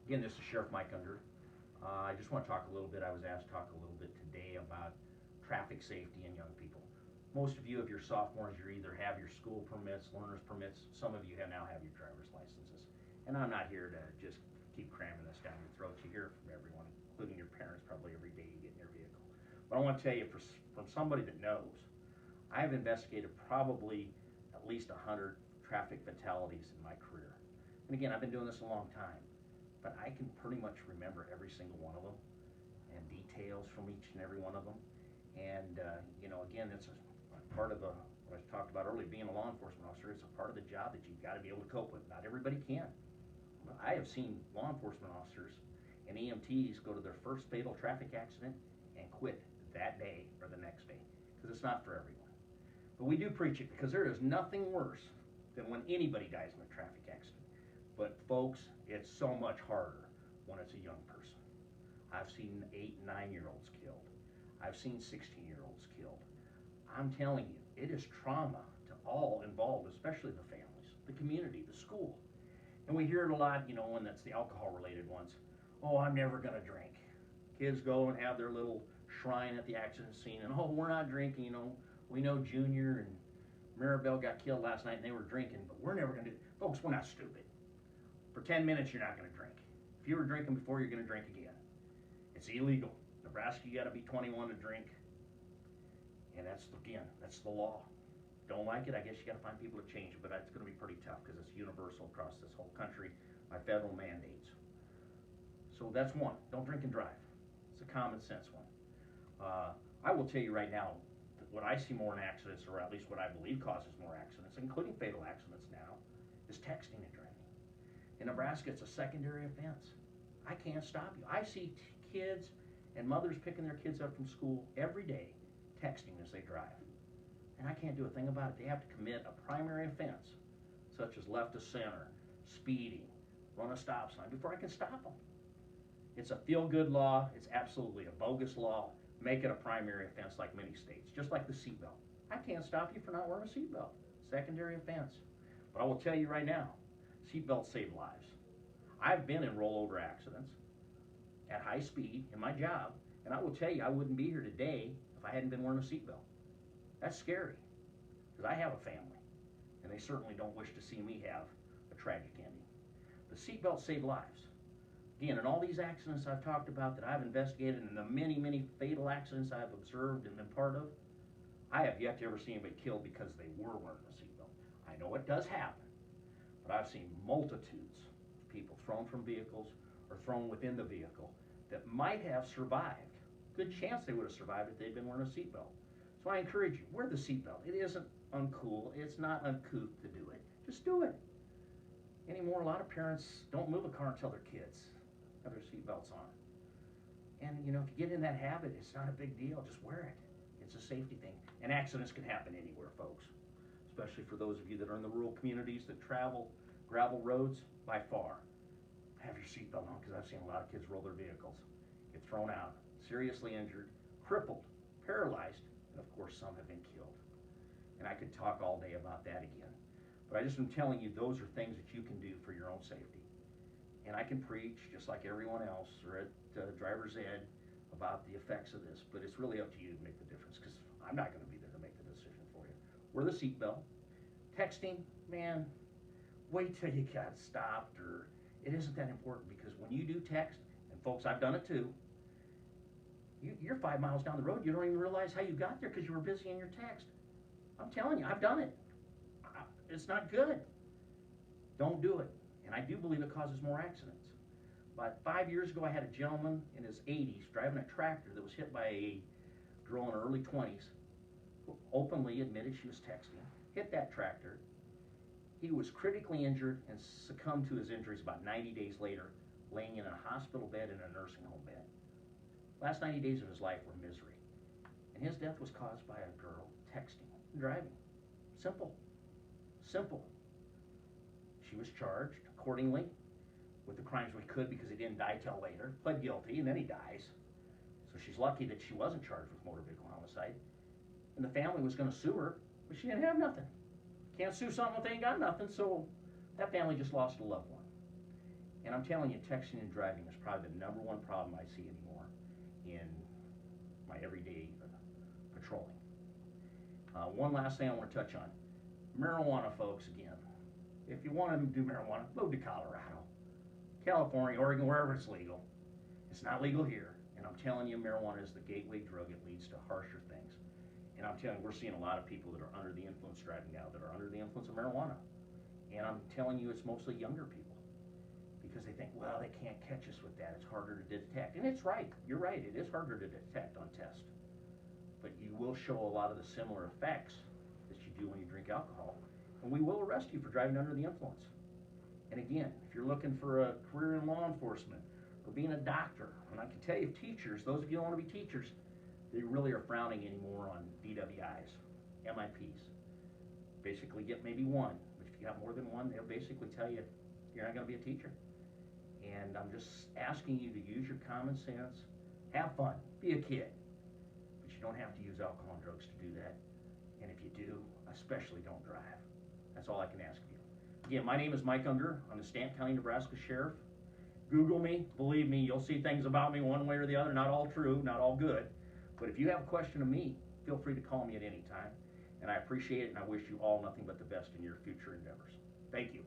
Again, this is Sheriff Mike Under. I just want to talk a little bit. I was asked to talk a little bit today about traffic safety and young people. Most of you, if you're sophomores, you either have your school permits, learner's permits. Some of you now have your driver's licenses. And I'm not here to just keep cramming this down your throat. You hear from everyone, including your parents, probably every day you get in your vehicle. But I want to tell you, from somebody that knows, I've investigated probably at least 100 traffic fatalities in my career. And again, I've been doing this a long time, but I can pretty much remember every single one of them and details from each and every one of them. And again, it's a part of what I talked about earlier, being a law enforcement officer. It's a part of the job that you've got to be able to cope with. Not everybody can. I have seen law enforcement officers and EMTs go to their first fatal traffic accident and quit that day or the next day, because it's not for everyone. But we do preach it, because there is nothing worse than when anybody dies in a traffic accident. But folks, it's so much harder when it's a young person. I've seen 8 and 9-year-olds killed. I've seen 16-year-olds killed. I'm telling you, it is trauma to all involved, especially the families, the community, the school. And we hear it a lot, when that's the alcohol-related ones. Oh, I'm never going to drink. Kids go and have their little shrine at the accident scene, and oh, we're not drinking, we know Junior and Maribel got killed last night and they were drinking, but we're never going to do it. Folks, we're not stupid. For 10 minutes, you're not going to drink. If you were drinking before, you're going to drink again. It's illegal. Nebraska, you got to be 21 to drink. And that's the law. Don't like it, I guess you got to find people to change it, but it's going to be pretty tough because it's universal across this whole country by federal mandates. So that's one. Don't drink and drive. It's a common sense one. I will tell you right now, what I see more in accidents, or at least what I believe causes more accidents, including fatal accidents now, is texting and driving. In Nebraska, it's a secondary offense. I can't stop you. I see kids and mothers picking their kids up from school every day, texting as they drive. And I can't do a thing about it. They have to commit a primary offense, such as left of center, speeding, run a stop sign, before I can stop them. It's a feel-good law. It's absolutely a bogus law. Make it a primary offense like many states, just like the seatbelt. I can't stop you for not wearing a seatbelt. Secondary offense. But I will tell you right now, seatbelts save lives. I've been in rollover accidents at high speed in my job, and I will tell you, I wouldn't be here today if I hadn't been wearing a seatbelt. That's scary, because I have a family, and they certainly don't wish to see me have a tragic ending. The seatbelts save lives. Again, in all these accidents I've talked about that I've investigated, and the many, many fatal accidents I've observed and been part of, I have yet to ever see anybody killed because they were wearing a seatbelt. I know it does happen, but I've seen multitudes of people thrown from vehicles or thrown within the vehicle that might have survived. Good chance they would have survived if they'd been wearing a seatbelt. So I encourage you, wear the seatbelt. It isn't uncool. It's not uncouth to do it. Just do it. Anymore, a lot of parents don't move a car until their kids have their seatbelts on. And if you get in that habit, it's not a big deal. Just wear it. It's a safety thing. And accidents can happen anywhere, folks. Especially for those of you that are in the rural communities that travel gravel roads, by far. Have your seatbelt on, because I've seen a lot of kids roll their vehicles, get thrown out, seriously injured, crippled, paralyzed, and of course some have been killed. And I could talk all day about that again. But I just am telling you, those are things that you can do for your own safety. And I can preach, just like everyone else, or at driver's ed, about the effects of this, but it's really up to you to make the difference, because I'm not going to be there to make the decision for you. Wear the seatbelt. Texting, man, wait till you got stopped, or it isn't that important, because when you do text, and folks, I've done it too, you're 5 miles down the road, you don't even realize how you got there because you were busy in your text. I'm telling you, I've done it. It's not good. Don't do it. And I do believe it causes more accidents. About 5 years ago, I had a gentleman in his 80s driving a tractor that was hit by a girl in her early 20s, who openly admitted she was texting, hit that tractor. He was critically injured and succumbed to his injuries about 90 days later, laying in a hospital bed and a nursing home bed. Last 90 days of his life were misery. And his death was caused by a girl texting and driving. Simple. Simple. She was charged accordingly with the crimes we could, because he didn't die till later, pled guilty, and then he dies. So she's lucky that she wasn't charged with motor vehicle homicide. And the family was going to sue her, but she didn't have nothing. Can't sue something if they ain't got nothing, so that family just lost a loved one. And I'm telling you, texting and driving is probably the #1 problem I see anymore in my everyday patrolling. One last thing I want to touch on. Marijuana, folks, again. If you want to do marijuana, move to Colorado, California, Oregon, wherever it's legal. It's not legal here. And I'm telling you, marijuana is the gateway drug. It leads to harsher things. And I'm telling you, we're seeing a lot of people that are under the influence driving now that are under the influence of marijuana. And I'm telling you, it's mostly younger people. Because they think, well, they can't catch us with that. It's harder to detect. And it's right. You're right. It is harder to detect on test. But you will show a lot of the similar effects that you do when you drink alcohol. And we will arrest you for driving under the influence. And again, if you're looking for a career in law enforcement or being a doctor, and I can tell you, teachers, those of you who want to be teachers, they really are frowning anymore on DWIs, MIPs. Basically get maybe one. But if you got more than one, they'll basically tell you you're not going to be a teacher. And I'm just asking you to use your common sense, have fun, be a kid. But you don't have to use alcohol and drugs to do that. And if you do, especially don't drive. That's all I can ask of you. Again, my name is Mike Unger. I'm the Stanton County, Nebraska Sheriff. Google me. Believe me, you'll see things about me one way or the other. Not all true, not all good. But if you have a question of me, feel free to call me at any time. And I appreciate it, and I wish you all nothing but the best in your future endeavors. Thank you.